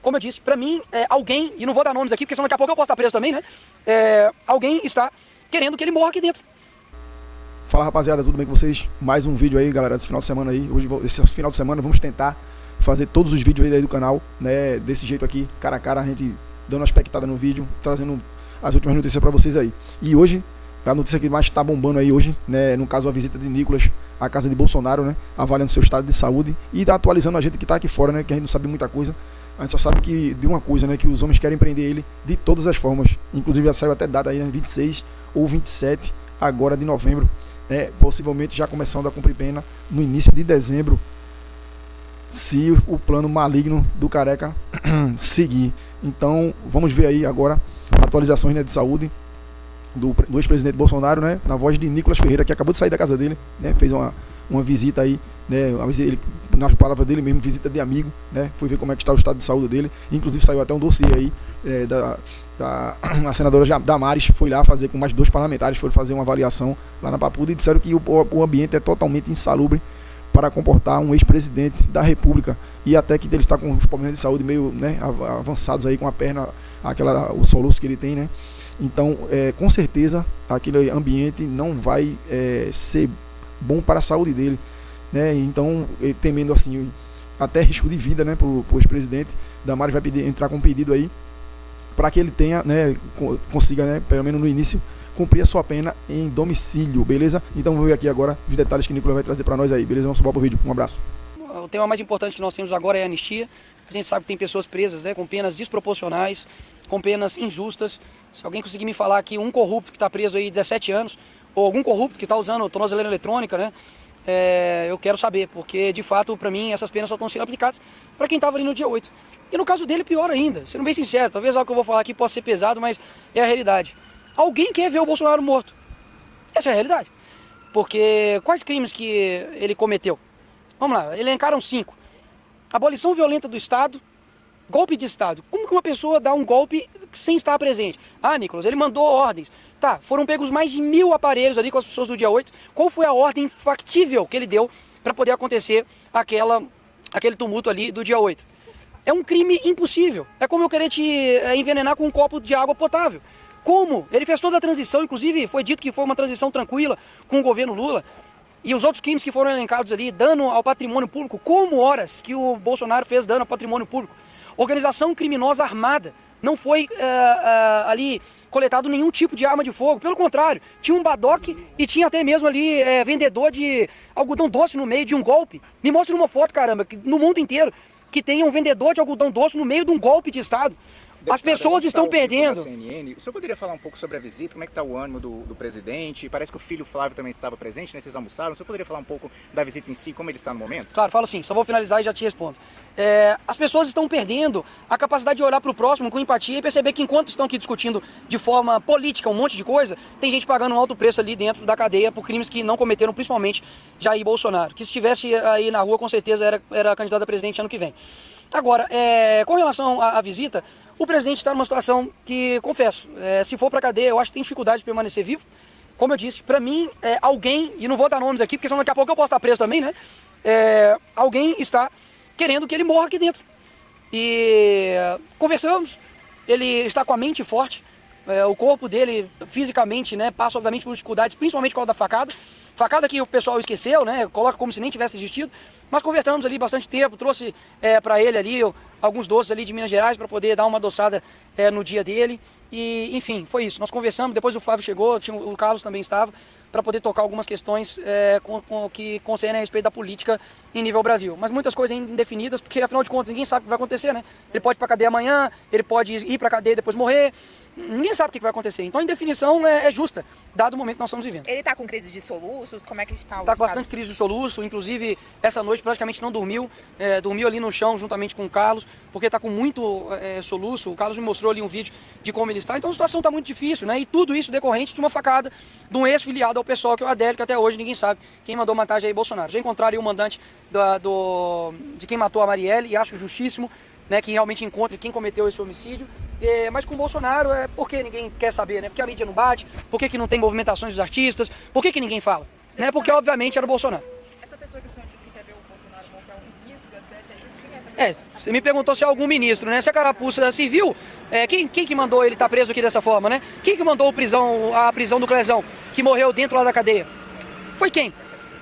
como eu disse, pra mim, alguém, e não vou dar nomes aqui, porque senão daqui a pouco eu posso estar preso também, né? Alguém está querendo que ele morra aqui dentro. Fala, rapaziada, tudo bem com vocês? Mais um vídeo aí, galera, desse final de semana aí. Hoje, esse final de semana, vamos tentar fazer todos os vídeos aí do canal, né? Desse jeito aqui, cara a cara, a gente dando uma espectada no vídeo, trazendo as últimas notícias pra vocês aí. E hoje, a notícia que mais tá bombando aí hoje, né? No caso, a visita de Nicolas à casa de Bolsonaro, né? Avaliando seu estado de saúde e tá atualizando a gente que tá aqui fora, né? Que a gente não sabe muita coisa. A gente só sabe que de uma coisa, né? Que os homens querem prender ele de todas as formas. Inclusive já saiu até data aí, né? 26 ou 27 agora de novembro. Possivelmente já começando a cumprir pena no início de dezembro, se o plano maligno do Careca seguir. Então vamos ver aí agora atualizações, né, de saúde do ex-presidente Bolsonaro, né, na voz de Nicolas Ferreira, que acabou de sair da casa dele, né, fez uma visita aí, né, ele, nas palavras dele mesmo, visita de amigo, né, foi ver como é que está o estado de saúde dele. Inclusive saiu até um dossiê aí a senadora Damares foi lá fazer com mais 2 parlamentares, foram fazer uma avaliação lá na Papuda e disseram que o ambiente é totalmente insalubre para comportar um ex-presidente da República, e até que ele está com os problemas de saúde meio, né, avançados aí, com a perna, o soluço que ele tem, né. Então, com certeza, aquele ambiente não vai ser bom para a saúde dele, né. Então, temendo assim, até risco de vida, né, para o ex-presidente, Damares vai entrar com um pedido aí para que ele tenha, né, consiga, né, pelo menos no início, cumprir a sua pena em domicílio, beleza? Então vamos ver aqui agora os detalhes que o Nicolas vai trazer para nós aí, beleza? Vamos subir pro vídeo. Um abraço. O tema mais importante que nós temos agora é a anistia. A gente sabe que tem pessoas presas, né, com penas desproporcionais, com penas injustas. Se alguém conseguir me falar que um corrupto que está preso aí 17 anos, ou algum corrupto que está usando tornozeleira eletrônica, né, eu quero saber, porque de fato, para mim, essas penas só estão sendo aplicadas para quem estava ali no dia 8. E no caso dele, pior ainda, sendo bem sincero, talvez algo que eu vou falar aqui possa ser pesado, mas é a realidade. Alguém quer ver o Bolsonaro morto. Essa é a realidade. Porque quais crimes que ele cometeu? Vamos lá, elencaram 5. Abolição violenta do Estado, golpe de Estado. Como que uma pessoa dá um golpe sem estar presente? Ah, Nicolas, ele mandou ordens. Tá, foram pegos mais de 1000 aparelhos ali com as pessoas do dia 8. Qual foi a ordem factível que ele deu para poder acontecer aquele tumulto ali do dia 8? É um crime impossível. É como eu querer te envenenar com um copo de água potável. Como? Ele fez toda a transição, inclusive foi dito que foi uma transição tranquila com o governo Lula. E os outros crimes que foram elencados ali, dano ao patrimônio público, como horas que o Bolsonaro fez dano ao patrimônio público. Organização criminosa armada. Não foi ali coletado nenhum tipo de arma de fogo. Pelo contrário, tinha um badoque e tinha até mesmo ali vendedor de algodão doce no meio de um golpe. Me mostra uma foto, caramba, que no mundo inteiro que tenha um vendedor de algodão doce no meio de um golpe de Estado. As pessoas estão perdendo. O senhor poderia falar um pouco sobre a visita? Como é que está o ânimo do presidente? Parece que o filho Flávio também estava presente, né? Vocês almoçaram. O senhor poderia falar um pouco da visita em si, como ele está no momento? Claro, falo sim. Só vou finalizar e já te respondo. As pessoas estão perdendo a capacidade de olhar para o próximo com empatia e perceber que enquanto estão aqui discutindo de forma política um monte de coisa, tem gente pagando um alto preço ali dentro da cadeia por crimes que não cometeram, principalmente Jair Bolsonaro, que se estivesse aí na rua com certeza era candidato a presidente ano que vem. Agora, com relação à visita, o presidente está numa situação que, confesso, se for para cadeia, eu acho que tem dificuldade de permanecer vivo. Como eu disse, para mim, alguém, e não vou dar nomes aqui, porque senão daqui a pouco eu posso estar preso também, né? Alguém está querendo que ele morra aqui dentro. E conversamos, ele está com a mente forte, o corpo dele, fisicamente, né, passa obviamente por dificuldades, principalmente por causa da facada. Facada que o pessoal esqueceu, né? Coloca como se nem tivesse existido. Mas conversamos ali bastante tempo, trouxe para ele ali alguns doces ali de Minas Gerais para poder dar uma adoçada no dia dele. E, enfim, foi isso. Nós conversamos, depois o Flávio chegou, o Carlos também estava, para poder tocar algumas questões que concernem a respeito da política em nível Brasil. Mas muitas coisas ainda indefinidas, porque afinal de contas ninguém sabe o que vai acontecer, né? Ele pode ir para cadeia amanhã, ele pode ir para cadeia e depois morrer. Ninguém sabe o que vai acontecer. Então a indefinição é justa, dado o momento que nós estamos vivendo. Ele está com crise de soluços? Como é que está o Está com bastante crise de soluço, inclusive essa noite praticamente não dormiu. Dormiu ali no chão juntamente com o Carlos, porque está com muito soluço. O Carlos me mostrou ali um vídeo de como ele está. Então a situação está muito difícil, né? E tudo isso decorrente de uma facada de um ex-filiado ao PSOL, que é o Adélio, que até hoje ninguém sabe quem mandou matar Jair Bolsonaro. Já encontraram aí o mandante de quem matou a Marielle, e acho justíssimo, né, que realmente encontre quem cometeu esse homicídio. Mas com o Bolsonaro por que ninguém quer saber, né? Porque a mídia não bate, por que não tem movimentações dos artistas, por que ninguém fala? Né? Porque obviamente era o Bolsonaro. Essa pessoa que o senhor disse que quer ver o Bolsonaro morto é um ministro da CET, Você me perguntou se é algum ministro, né? Se a carapuça civil, quem que mandou ele estar preso aqui dessa forma, né? Quem que mandou a prisão do Clezão, que morreu dentro lá da cadeia? Foi quem?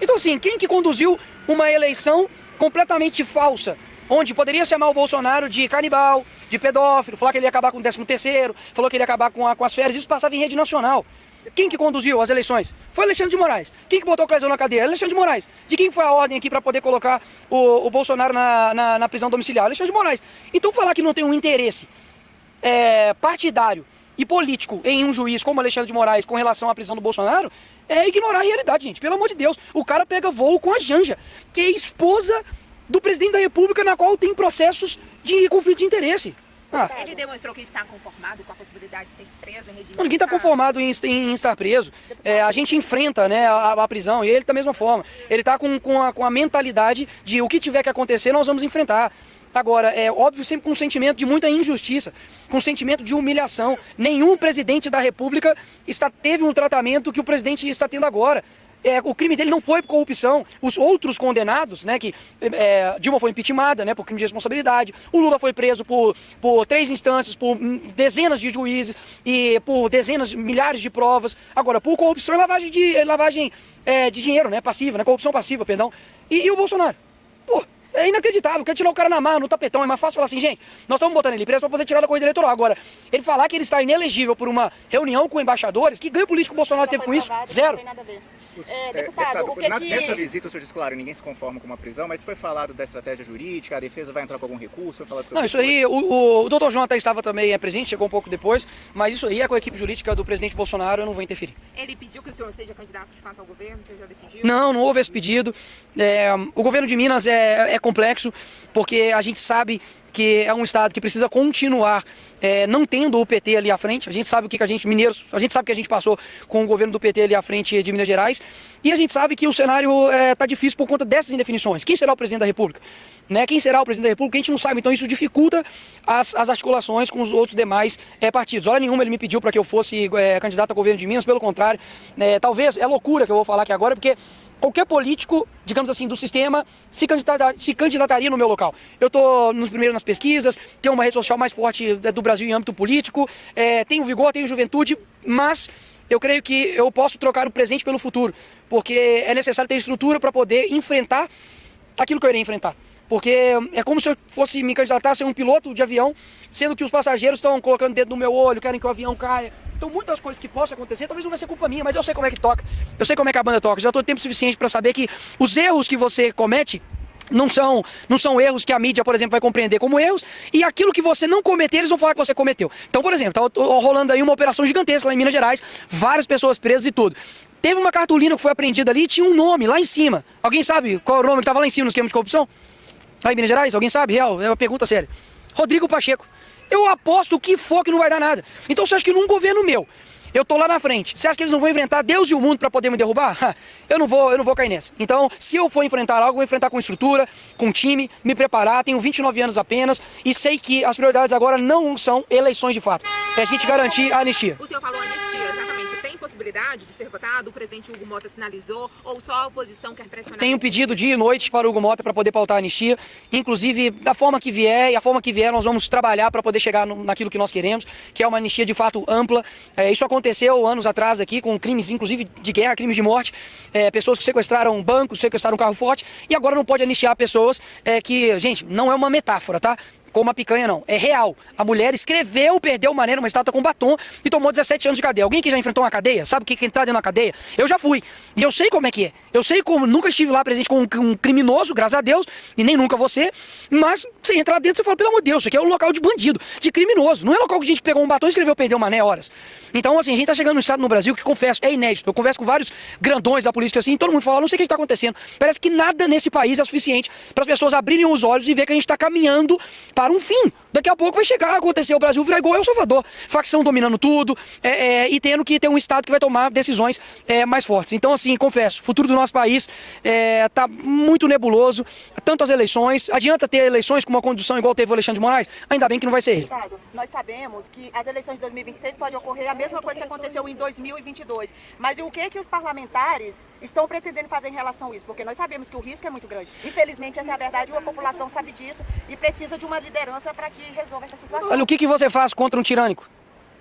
Então, assim, quem que conduziu uma eleição completamente falsa, onde poderia chamar o Bolsonaro de canibal, de pedófilo, falar que ele ia acabar com o 13º, falou que ele ia acabar com as férias, isso passava em rede nacional. Quem que conduziu as eleições? Foi Alexandre de Moraes. Quem que botou o Clezão na cadeia? Alexandre de Moraes. De quem foi a ordem aqui para poder colocar o Bolsonaro na prisão domiciliar? Alexandre de Moraes. Então falar que não tem um interesse partidário e político em um juiz como Alexandre de Moraes com relação à prisão do Bolsonaro é ignorar a realidade, gente. Pelo amor de Deus. O cara pega voo com a Janja, que é esposa do presidente da República, na qual tem processos de conflito de interesse. Ele demonstrou que está conformado com a possibilidade de ser preso em regime. Ninguém está conformado em estar preso. A gente enfrenta, né, a prisão, e ele da mesma forma. Ele está com a mentalidade de o que tiver que acontecer, nós vamos enfrentar. Agora, é óbvio, sempre com um sentimento de muita injustiça, com um sentimento de humilhação. Nenhum presidente da República teve um tratamento que o presidente está tendo agora. O crime dele não foi por corrupção. Os outros condenados, né, que Dilma foi impeachmentada, né, por crime de responsabilidade. O Lula foi preso por 3 instâncias, por dezenas de juízes e por milhares de provas. Agora, por corrupção e lavagem de dinheiro, né, passiva, né, corrupção passiva, perdão. E o Bolsonaro? Pô, é inacreditável. Quer tirar o cara na marra, no tapetão. É mais fácil falar assim, gente, nós estamos botando ele preso para poder tirar da corrida eleitoral. Agora, ele falar que ele está inelegível por uma reunião com embaixadores, que ganho político o Bolsonaro teve com isso? Zero. Não tem nada a ver. Deputado, o que nessa visita o senhor disse, claro, ninguém se conforma com uma prisão, mas foi falado da estratégia jurídica, a defesa vai entrar com algum recurso, foi falado sobre isso aí, o doutor João até estava também presente, chegou um pouco depois, mas isso aí é com a equipe jurídica do presidente Bolsonaro, eu não vou interferir. Ele pediu que o senhor seja candidato de fato ao governo, você já decidiu? Não houve esse pedido. O governo de Minas é complexo, porque a gente sabe que é um estado que precisa continuar não tendo o PT ali à frente. A gente sabe o que a gente, mineiros, a gente sabe que a gente passou com o governo do PT ali à frente de Minas Gerais, e a gente sabe que o cenário está difícil por conta dessas indefinições. Quem será o presidente da República? Né? Quem será o presidente da República? A gente não sabe, então isso dificulta as articulações com os outros demais partidos. Hora nenhuma ele me pediu para que eu fosse candidato ao governo de Minas, pelo contrário. Talvez, é loucura que eu vou falar aqui agora, porque qualquer político, digamos assim, do sistema se candidataria no meu local. Eu estou primeiro nas pesquisas, tenho uma rede social mais forte do Brasil em âmbito político, tenho vigor, tenho juventude, mas eu creio que eu posso trocar o presente pelo futuro, porque é necessário ter estrutura para poder enfrentar aquilo que eu irei enfrentar. Porque é como se eu fosse me candidatar a ser um piloto de avião, sendo que os passageiros estão colocando o dedo no meu olho, querem que o avião caia. Então muitas coisas que possam acontecer, talvez não vai ser culpa minha, mas eu sei como é que toca. Eu sei como é que a banda toca. Já estou tempo suficiente para saber que os erros que você comete não são erros que a mídia, por exemplo, vai compreender como erros, e aquilo que você não cometer, eles vão falar que você cometeu. Então, por exemplo, tá rolando aí uma operação gigantesca lá em Minas Gerais, várias pessoas presas e tudo. Teve uma cartolina que foi apreendida ali e tinha um nome lá em cima. Alguém sabe qual é o nome que estava lá em cima no esquema de corrupção? Lá em Minas Gerais? Alguém sabe? Real, é uma pergunta séria. Rodrigo Pacheco. Eu aposto o que for que não vai dar nada. Então você acha que num governo meu, eu tô lá na frente, você acha que eles não vão enfrentar Deus e o mundo para poder me derrubar? Eu não vou cair nessa. Então, se eu for enfrentar algo, eu vou enfrentar com estrutura, com time, me preparar, tenho 29 anos apenas e sei que as prioridades agora não são eleições de fato. É a gente garantir a anistia. O senhor falou anistia, exatamente. Tem possibilidade de ser votado? O presidente Hugo Mota sinalizou ou só a oposição quer pressionar? Tenho pedido dia e noite para o Hugo Mota para poder pautar a anistia, inclusive da forma que vier, e a forma que vier nós vamos trabalhar para poder chegar naquilo que nós queremos, que é uma anistia de fato ampla. Isso aconteceu anos atrás aqui com crimes, inclusive de guerra, crimes de morte, pessoas que sequestraram bancos, sequestraram um carro forte, e agora não pode anistiar pessoas que, gente, não é uma metáfora, tá? Como a picanha não, é real. A mulher escreveu, perdeu o mané numa estátua com batom e tomou 17 anos de cadeia. Alguém que já enfrentou uma cadeia? Sabe o que é entrar dentro de uma cadeia? Eu já fui. E eu sei como é que é. Eu sei como, nunca estive lá presente com um criminoso, graças a Deus, e nem nunca você, mas você entra lá dentro e você fala, pelo amor de Deus, isso aqui é um local de bandido, de criminoso. Não é local de gente que pegou um batom e escreveu, perdeu o mané horas. Então, assim, a gente tá chegando num estado no Brasil que, confesso, é inédito. Eu converso com vários grandões da política assim, e todo mundo fala, não sei o que tá acontecendo. Parece que nada nesse país é suficiente para as pessoas abrirem os olhos e ver que a gente tá caminhando para um fim. Daqui a pouco vai chegar a acontecer, o Brasil virar igual El Salvador, facção dominando tudo e tendo que ter um Estado que vai tomar decisões mais fortes. Então, assim, confesso, o futuro do nosso país está muito nebuloso, tanto as eleições, adianta ter eleições com uma condução igual teve o Alexandre de Moraes? Ainda bem que não vai ser ele. Ricardo, nós sabemos que as eleições de 2026 pode ocorrer a mesma coisa que aconteceu em 2022, mas o que os parlamentares estão pretendendo fazer em relação a isso? Porque nós sabemos que o risco é muito grande. Infelizmente, essa é a verdade, a população sabe disso e precisa de uma liderança para que resolva essa situação. Olha, o que você faz contra um tirânico?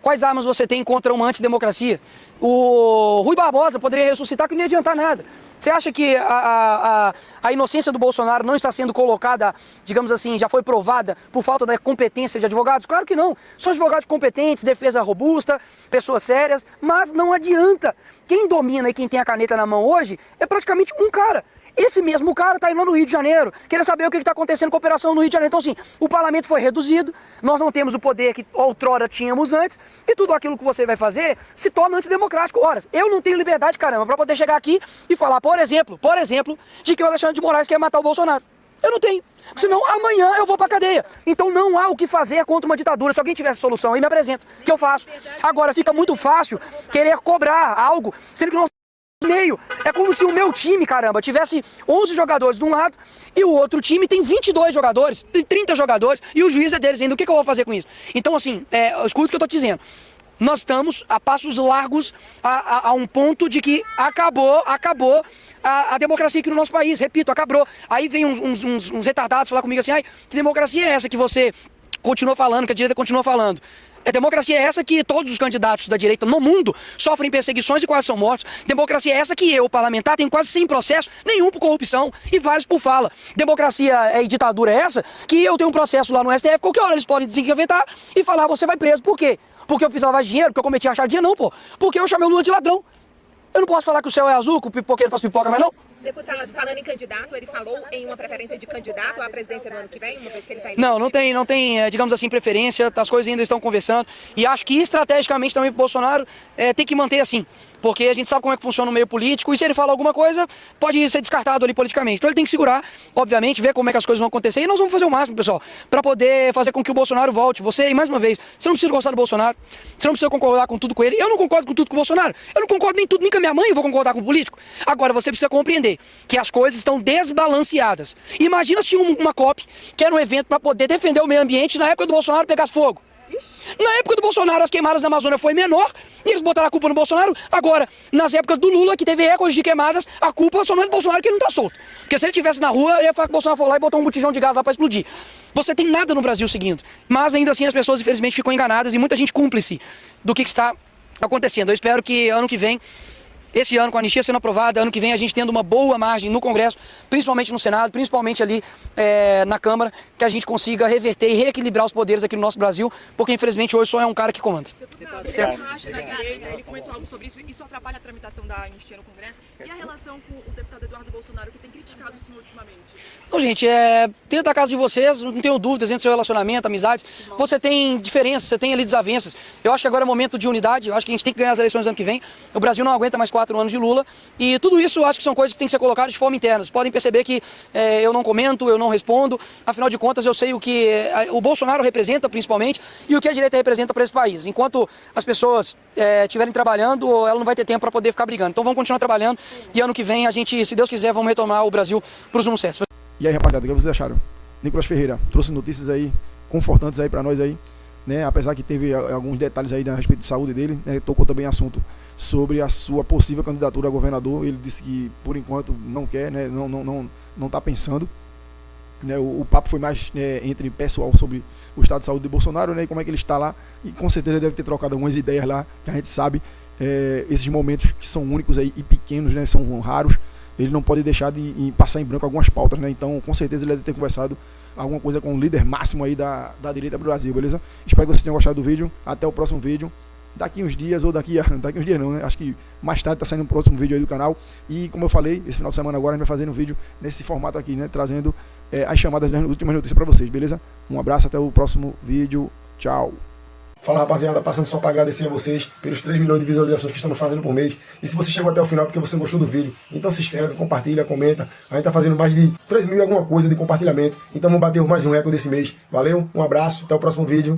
Quais armas você tem contra uma antidemocracia? O Rui Barbosa poderia ressuscitar que não ia adiantar nada. Você acha que a inocência do Bolsonaro não está sendo colocada, digamos assim, já foi provada por falta da competência de advogados? Claro que não. São advogados competentes, defesa robusta, pessoas sérias, mas não adianta. Quem domina e quem tem a caneta na mão hoje é praticamente um cara. Esse mesmo cara está indo lá no Rio de Janeiro, querendo saber o que está acontecendo com a operação no Rio de Janeiro. Então, assim, o parlamento foi reduzido, nós não temos o poder que outrora tínhamos antes, e tudo aquilo que você vai fazer se torna antidemocrático. Ora, eu não tenho liberdade, caramba, para poder chegar aqui e falar, por exemplo, de que o Alexandre de Moraes quer matar o Bolsonaro. Eu não tenho. Senão, amanhã eu vou pra cadeia. Então não há o que fazer contra uma ditadura. Se alguém tivesse solução aí, me apresenta, que eu faço. Agora, fica muito fácil querer cobrar algo, sendo que nós meio. É como se o meu time, caramba, tivesse 11 jogadores de um lado e o outro time tem 22 jogadores, tem 30 jogadores e o juiz é deles ainda. O que eu vou fazer com isso? Então, assim, escuta o que eu tô te dizendo. Nós estamos a passos largos a um ponto de que acabou a democracia aqui no nosso país. Repito, acabou. Aí vem uns retardados falar comigo assim, ai, que democracia é essa que você continua falando, que a direita continua falando? A democracia é essa que todos os candidatos da direita no mundo sofrem perseguições e quase são mortos. Democracia é essa que eu, parlamentar, tenho quase 100 processos, nenhum por corrupção e vários por fala. Democracia e ditadura é essa que eu tenho um processo lá no STF, qualquer hora eles podem desengavetar e falar, você vai preso. Por quê? Porque eu fiz lavagem de dinheiro, porque eu cometi rachadinha? Não, pô. Porque eu chamei o Lula de ladrão. Eu não posso falar que o céu é azul, que o pipoqueiro faz pipoca, mas não. Deputado, falando em candidato, ele falou em uma preferência de candidato à presidência no ano que vem, uma vez que ele está indo. Não tem, digamos assim, preferência, as coisas ainda estão conversando. E acho que estrategicamente também o Bolsonaro tem que manter assim. Porque a gente sabe como é que funciona o meio político e se ele fala alguma coisa, pode ser descartado ali politicamente. Então ele tem que segurar, obviamente, ver como é que as coisas vão acontecer e nós vamos fazer o máximo, pessoal, para poder fazer com que o Bolsonaro volte. Você, e mais uma vez, você não precisa gostar do Bolsonaro, você não precisa concordar com tudo com ele. Eu não concordo com tudo com o Bolsonaro, eu não concordo nem tudo, nem com a minha mãe eu vou concordar com o político. Agora, você precisa compreender que as coisas estão desbalanceadas. Imagina se tinha uma COP, que era um evento para poder defender o meio ambiente, na época do Bolsonaro pegasse fogo. Na época do Bolsonaro, as queimadas na Amazônia foi menor, e eles botaram a culpa no Bolsonaro. Agora, nas épocas do Lula, que teve recordes de queimadas, a culpa só não é do Bolsonaro, que ele não tá solto. Porque se ele estivesse na rua, ele ia falar que o Bolsonaro foi lá e botou um botijão de gás lá pra explodir. Você tem nada no Brasil seguindo. Mas ainda assim as pessoas, infelizmente, ficam enganadas e muita gente cúmplice do que está acontecendo. Eu espero que ano que vem, esse ano, com a anistia sendo aprovada, ano que vem a gente tendo uma boa margem no Congresso, principalmente no Senado, principalmente ali na Câmara, que a gente consiga reverter e reequilibrar os poderes aqui no nosso Brasil, porque infelizmente hoje só é um cara que comanda. Deputado, Certo? ele comentou algo sobre isso atrapalha a tramitação da anistia no Congresso e a relação com o deputado Eduardo Bolsonaro, que tem criticado o senhor ultimamente? Então, gente, dentro da casa de vocês, não tenho dúvidas, dentro do seu relacionamento, amizades, você tem diferenças, você tem ali desavenças. Eu acho que agora é momento de unidade, eu acho que a gente tem que ganhar as eleições ano que vem. O Brasil não aguenta mais 4 anos de Lula e tudo isso eu acho que são coisas que tem que ser colocadas de forma interna. Vocês podem perceber que eu não comento, eu não respondo, afinal de contas eu sei o que o Bolsonaro representa principalmente e o que a direita representa para esse país. Enquanto as pessoas estiverem trabalhando, ela não vai ter tempo para poder ficar brigando. Então vamos continuar trabalhando e ano que vem a gente, se Deus quiser, vamos retomar o Brasil para os rumos certos. E aí, rapaziada, o que vocês acharam? Nicolas Ferreira trouxe notícias aí confortantes aí pra nós aí, né? Apesar que teve alguns detalhes aí a respeito de saúde dele, né? Tocou também assunto sobre a sua possível candidatura a governador. Ele disse que por enquanto não quer, né? Não tá pensando, né? O papo foi mais entre pessoal sobre o estado de saúde de Bolsonaro, né? E como é que ele está lá, e com certeza deve ter trocado algumas ideias lá, que a gente sabe, esses momentos que são únicos aí e pequenos, né? São raros. Ele não pode deixar de passar em branco algumas pautas, né? Então, com certeza, ele deve ter conversado alguma coisa com o líder máximo aí da direita do Brasil, beleza? Espero que vocês tenham gostado do vídeo. Até o próximo vídeo. Daqui uns dias, ou daqui uns dias não, né? Acho que mais tarde tá saindo um próximo vídeo aí do canal. E, como eu falei, esse final de semana agora a gente vai fazer um vídeo nesse formato aqui, né? Trazendo as chamadas das últimas notícias para vocês, beleza? Um abraço, até o próximo vídeo. Tchau. Fala, rapaziada, passando só para agradecer a vocês pelos 3 milhões de visualizações que estamos fazendo por mês. E se você chegou até o final porque você gostou do vídeo, então se inscreve, compartilha, comenta. A gente tá fazendo mais de 3 mil e alguma coisa de compartilhamento. Então vamos bater mais um recorde desse mês. Valeu, um abraço, até o próximo vídeo.